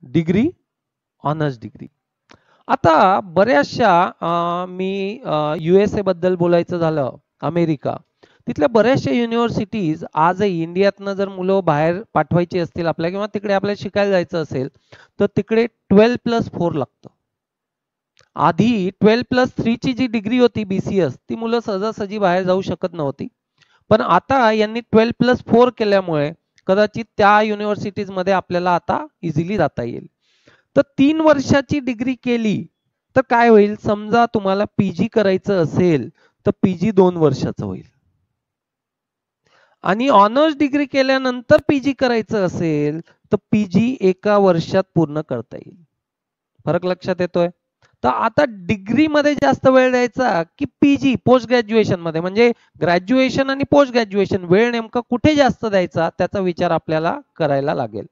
Degree, honours degree. आता बऱ्याचशा मी USA बद्दल बोलायचं झालं, अमेरिका, तिथल्या बऱ्याचशा युनिव्हर्सिटीज आजही इंडियातनं जर मुलं बाहेर पाठवायची असतील आपल्या किंवा तिकडे आपल्याला शिकायला जायचं असेल तर तिकडे 12+4 लागतं. आधी 12+3 ची जी डिग्री होती BCS ती मुलं सहजासहजी बाहेर जाऊ शकत नव्हती. पण आता यांनी 12+4 केल्यामुळे कदाचित त्या युनिव्हर्सिटीज मध्ये आपल्याला आता इझिली जाता येईल. तर 3 वर्षाची डिग्री केली तर काय होईल, समजा तुम्हाला PG करायचं असेल तर PG 2 वर्षाचं होईल. आणि ऑनर्स डिग्री केल्यानंतर PG करायचं असेल तर PG 1 वर्षात पूर्ण करता येईल. फरक लक्षात येतोय? तर आता डिग्री मध्ये जास्त वेळ द्यायचा की PG पोस्ट ग्रॅज्युएशन मध्ये, म्हणजे ग्रॅज्युएशन आणि पोस्ट ग्रॅज्युएशन वेळ नेमका कुठे जास्त द्यायचा त्याचा विचार आपल्याला करायला लागेल.